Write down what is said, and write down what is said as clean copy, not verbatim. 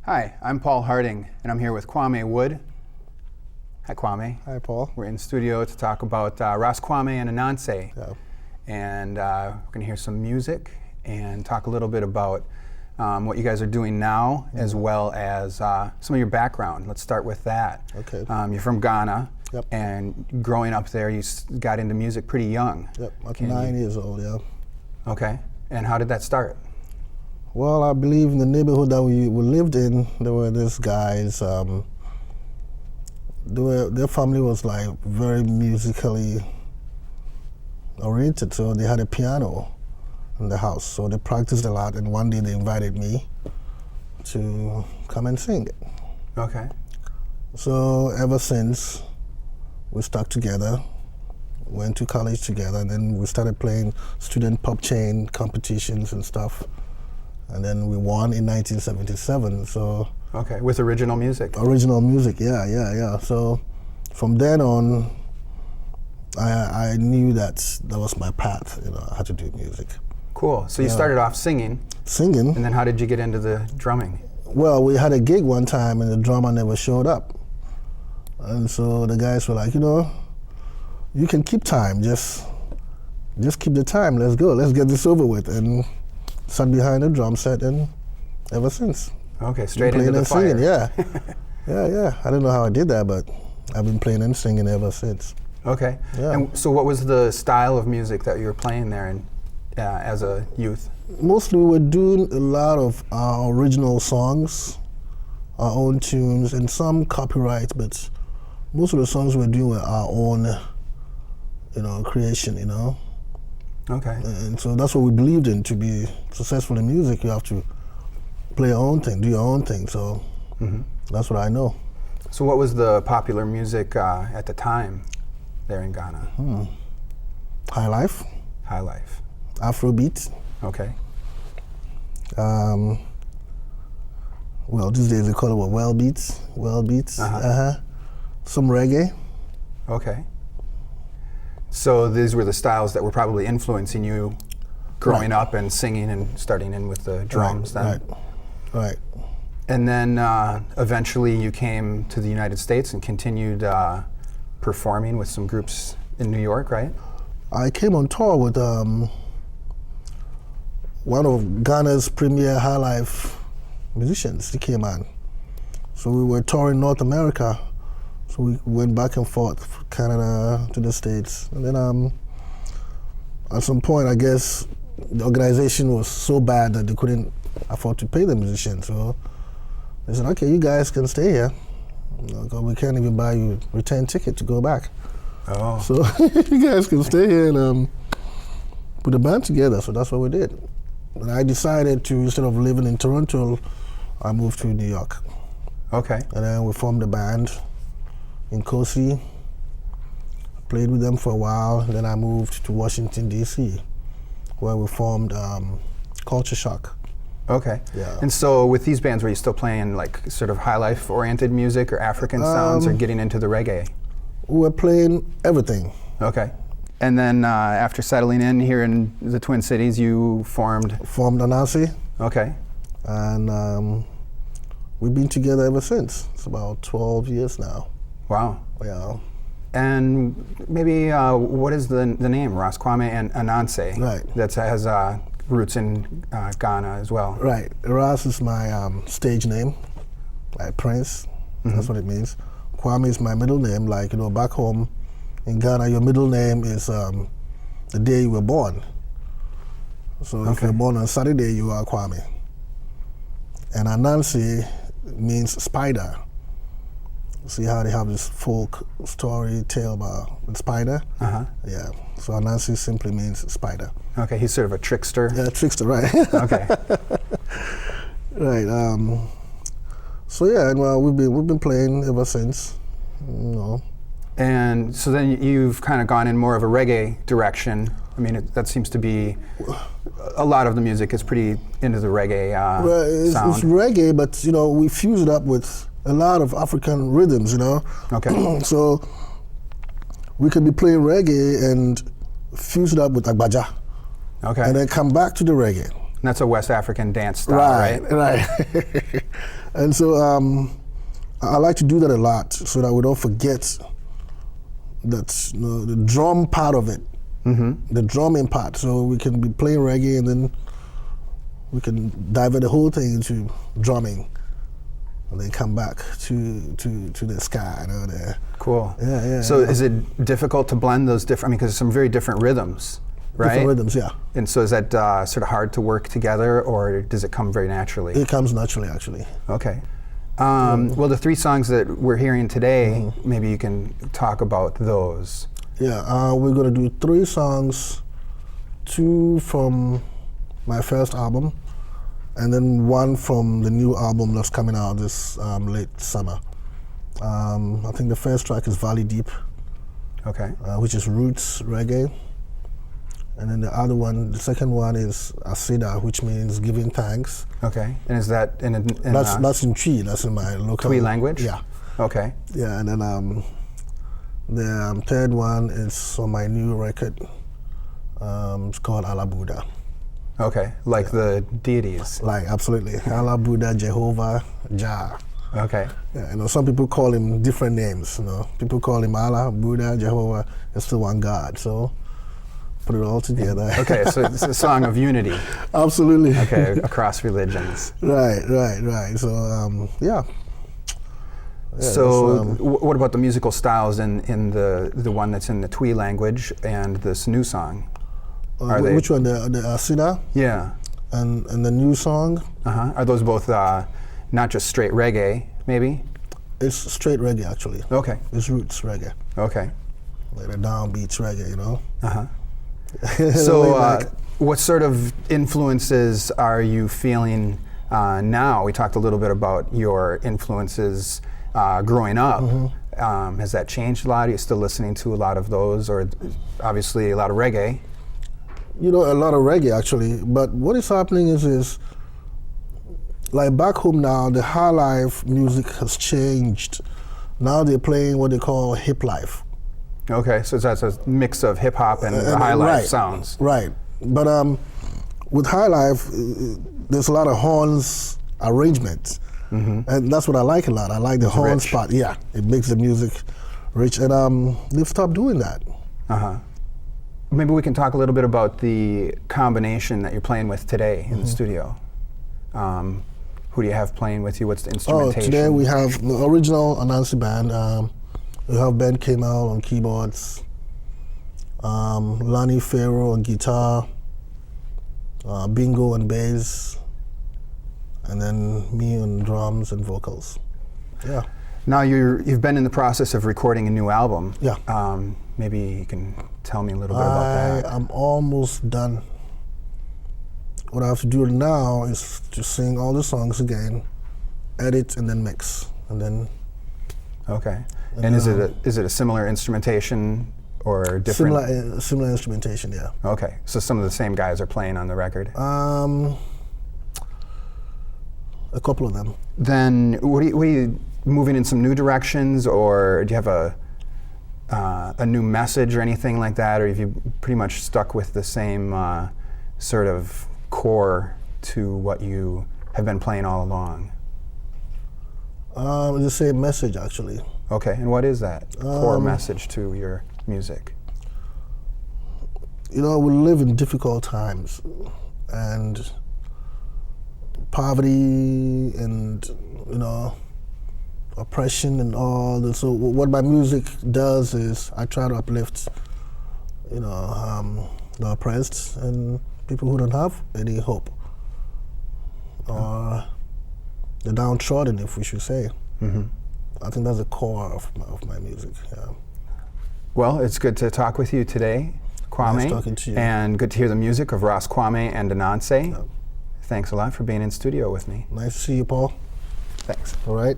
Hi, I'm Paul Harding, and I'm here with Kwame Wood. Hi, Kwame. Hi, Paul. We're in the studio to talk about Rass Kwame and Ananse. Yeah. And we're going to hear some music and talk a little bit about what you guys are doing now, as well as some of your background. Let's start with that. Okay. You're from Ghana. Yep. And growing up there, you got into music pretty young. Yep, like 9 years old, yeah. Okay. And how did that start? Well, I believe in the neighborhood that we lived in, there were these guys, their family was like very musically oriented, so they had a piano in the house, so they practiced a lot, and one day they invited me to come and sing. Okay. So ever since, we stuck together, went to college together, and then we started playing student pop chain competitions and stuff. And then we won in 1977, so... Okay, with original music? Original music, yeah. So from then on, I knew that was my path, I had to do music. Cool, so you started off singing. Singing. And then how did you get into the drumming? Well, we had a gig one time and the drummer never showed up. And so the guys were like, you can keep time, just keep the time, let's go, let's get this over with. And sat behind the drum set, and ever since. Okay, straight into the fire. Singing, yeah. yeah. I don't know how I did that, but I've been playing and singing ever since. Okay. Yeah. And so what was the style of music that you were playing there as a youth? Mostly we were doing a lot of our original songs, our own tunes, and some copyright, but most of the songs we were doing were our own, creation, Okay. And so that's what we believed in. To be successful in music, you have to play your own thing, do your own thing. So that's what I know. So what was the popular music at the time there in Ghana? High life. High life. Afrobeat. Okay. Well, these days they call it what? Well beats. Some reggae. Okay. So these were the styles that were probably influencing you growing up and singing and starting in with the drums then? Right. And then eventually you came to the United States and continued performing with some groups in New York, right? I came on tour with one of Ghana's premier high life musicians. He came on. So we were touring North America. So we went back and forth from Canada to the States. And then at some point, I guess, the organization was so bad that they couldn't afford to pay the musicians. So they said, okay, you guys can stay here. We can't even buy you a return ticket to go back. Oh. So you guys can stay here and put a band together. So that's what we did. And I decided to, instead of living in Toronto, I moved to New York. Okay. And then we formed a band in Kosi, played with them for a while, then I moved to Washington, D.C., where we formed Culture Shock. Okay. Yeah. And so with these bands, were you still playing like sort of high life oriented music or African sounds or getting into the reggae? We were playing everything. Okay. And then after settling in here in the Twin Cities, you formed Ananse. Okay. And we've been together ever since. It's about 12 years now. Wow. Yeah. And maybe what is the name, Rass Kwame and Ananse? Right. That has roots in Ghana as well. Right. Rass is my stage name, like Prince. That's what it means. Kwame is my middle name. Like, back home in Ghana, your middle name is the day you were born. So if you're born on Saturday, you are Kwame. And Ananse means spider. See how they have this folk story tale about the spider? Yeah. So Ananse simply means spider. Okay, he's sort of a trickster. Yeah, trickster, right. Okay. Right. So yeah, and we've been playing ever since. And so then you've kind of gone in more of a reggae direction. I mean, that seems to be a lot of the music is pretty into the reggae sound. It's reggae, but we fuse it up with a lot of African rhythms, Okay. So we could be playing reggae and fuse it up with agbaja. Okay. And then come back to the reggae. And that's a West African dance style, right? Right. And so I like to do that a lot so that we don't forget that, you know, the drum part of it, the drumming part. So we can be playing reggae and then we can divert the whole thing into drumming and then come back to the sky. You know, there. Cool. Yeah. So is it difficult to blend those different, I mean, because some very different rhythms, right? Different rhythms, yeah. And so is that sort of hard to work together, or does it come very naturally? It comes naturally, actually. Okay. Well, the 3 songs that we're hearing today, maybe you can talk about those. Yeah, we're going to do 3 songs, 2 from my first album, and then 1 from the new album that's coming out this late summer. I think the first track is Valley Deep, Okay. which is roots reggae. And then the other one, the second one is Asida, which means giving thanks. Okay. And is that in That's in Twi, that's in my local Twi language? Yeah. Okay. Yeah, and then the third one is on my new record. It's called Allah Buddha. Okay. Like the deities. Like, absolutely. Allah, Buddha, Jehovah, Jah. Okay. Yeah, you know, some people call him different names, you know. People call him Allah, Buddha, Jehovah. It's still one God, so put it all together. Okay, so it's a song of unity. Absolutely. Okay, across religions. Right. So, yeah. So what about the musical styles in the one that's in the Twi language and this new song? Which one? The Asida? Yeah. And the new song? Are those both not just straight reggae, maybe? It's straight reggae, actually. Okay. It's roots reggae. Okay. Like the downbeats reggae, you know? So what sort of influences are you feeling now? We talked a little bit about your influences growing up. Has that changed a lot? Are you still listening to a lot of those, or obviously a lot of reggae? You know, a lot of reggae, actually. But what is happening is like back home now, the high life music has changed. Now they're playing what they call hip life. Okay, so that's a mix of hip hop and high life sounds. Right, but with high life, there's a lot of horns arrangements, and that's what I like a lot. I like the horns part. Yeah, it makes the music rich, and they've stopped doing that. Maybe we can talk a little bit about the combination that you're playing with today in the studio. Who do you have playing with you? What's the instrumentation? Today we have the original Ananse band. We have Ben Kamal on keyboards, Lani Farrow on guitar, Bingo on bass, and then me on drums and vocals. Yeah. Now you've been in the process of recording a new album. Yeah. Maybe you can tell me a little bit about that. I'm almost done. What I have to do now is to sing all the songs again, edit, and then mix, and then. Okay. And is it a similar instrumentation or different? Similar instrumentation, yeah. Okay. So some of the same guys are playing on the record. A couple of them. Then, what are you moving in some new directions, or do you have a new message or anything like that, or have you pretty much stuck with the same sort of core to what you have been playing all along? The same message, actually. Okay, and what is that core message to your music? You know, we live in difficult times, and poverty and, you know, oppression and all that. So what my music does is I try to uplift, you know, the oppressed and people who don't have any hope, or the downtrodden, if we should say. I think that's the core of my music. Yeah. Well, it's good to talk with you today, Kwame. Nice talking to you. And good to hear the music of Rass Kwame and Ananse. Yeah. Thanks a lot for being in studio with me. Nice to see you, Paul. Thanks. All right.